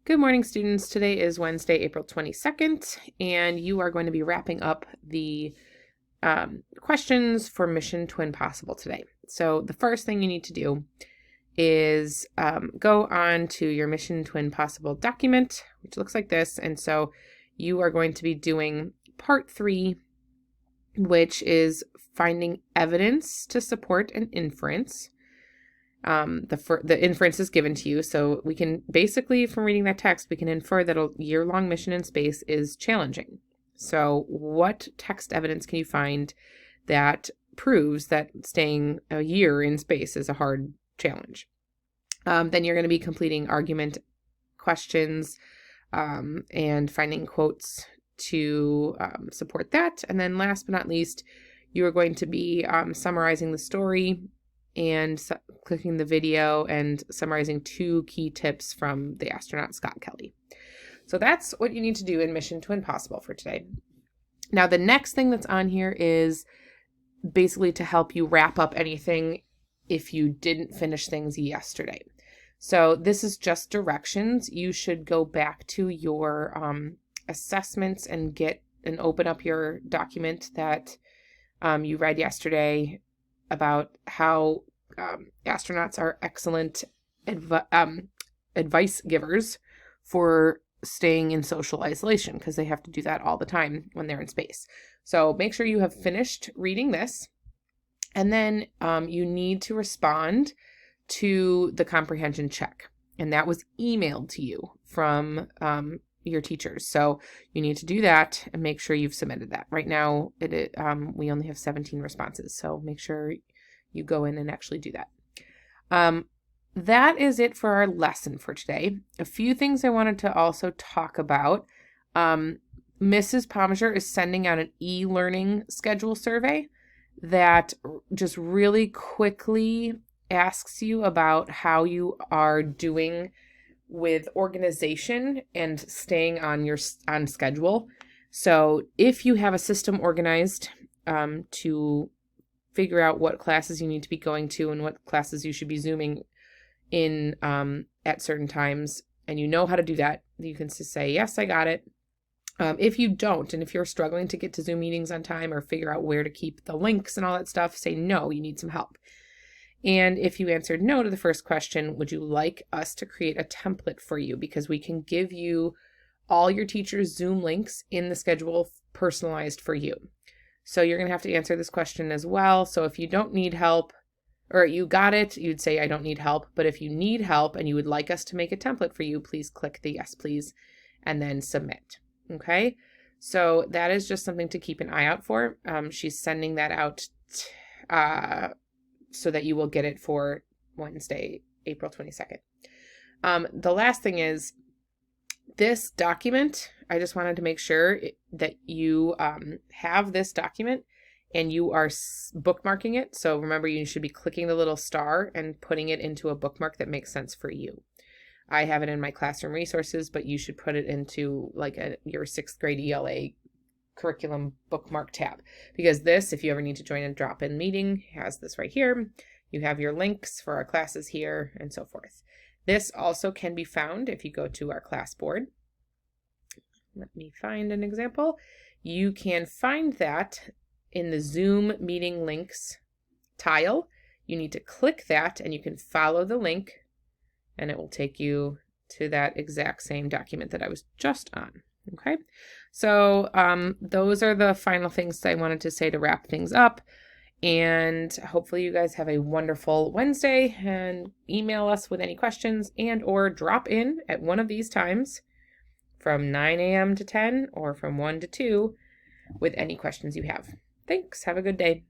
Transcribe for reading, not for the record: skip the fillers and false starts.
Good morning, students. Today is Wednesday, April 22nd, and you are going to be wrapping up the questions for Mission Twin Possible today. So the first thing you need to do is go on to your Mission Twin Possible document, which looks like this. And so you are going to be doing part 3, which is finding evidence to support an inference. The inference is given to you. So we can basically, from reading that text, we can infer that a year-long mission in space is challenging. So what text evidence can you find that proves that staying a year in space is a hard challenge? Then you're going to be completing argument questions and finding quotes to support that. And then last but not least, you are going to be summarizing the story and clicking the video and summarizing 2 key tips from the astronaut Scott Kelly. So that's what you need to do in Mission Twin Possible for today. Now, the next thing that's on here is basically to help you wrap up anything if you didn't finish things yesterday. So this is just directions. You should go back to your assessments and open up your document that you read yesterday about how astronauts are excellent advice givers for staying in social isolation, because they have to do that all the time when they're in space. So make sure you have finished reading this, and then you need to respond to the comprehension check, and that was emailed to you from your teachers. So you need to do that and make sure you've submitted that. Right now, we only have 17 responses, so make sure you go in and actually do that. That is it for our lesson for today. A few things I wanted to also talk about. Mrs. Pomiger is sending out an e-learning schedule survey that just really quickly asks you about how you are doing with organization and staying on schedule. So if you have a system organized to figure out what classes you need to be going to and what classes you should be Zooming in at certain times, and you know how to do that, you can just say, yes, I got it. If you don't, and if you're struggling to get to Zoom meetings on time or figure out where to keep the links and all that stuff, say no, you need some help. And if you answered no to the first question, would you like us to create a template for you? Because we can give you all your teachers' Zoom links in the schedule personalized for you. So you're going to have to answer this question as well. So if you don't need help, or you got it, you'd say, I don't need help. But if you need help and you would like us to make a template for you, please click the yes, please, and then submit. Okay. So that is just something to keep an eye out for. She's sending that out so that you will get it for Wednesday, April 22nd. The last thing is this document. I just wanted to make sure that you have this document and you are bookmarking it. So remember, you should be clicking the little star and putting it into a bookmark that makes sense for you. I have it in my classroom resources, but you should put it into like your 6th grade ELA curriculum bookmark tab, because this, if you ever need to join a drop-in meeting, has this right here. You have your links for our classes here and so forth. This also can be found if you go to our class board. Let me find an example. You can find that in the Zoom meeting links tile. You need to click that and you can follow the link and it will take you to that exact same document that I was just on. Okay, so those are the final things I wanted to say to wrap things up. And hopefully you guys have a wonderful Wednesday, and email us with any questions and or drop in at one of these times from 9 a.m. to 10 or from 1 to 2 with any questions you have. Thanks. Have a good day.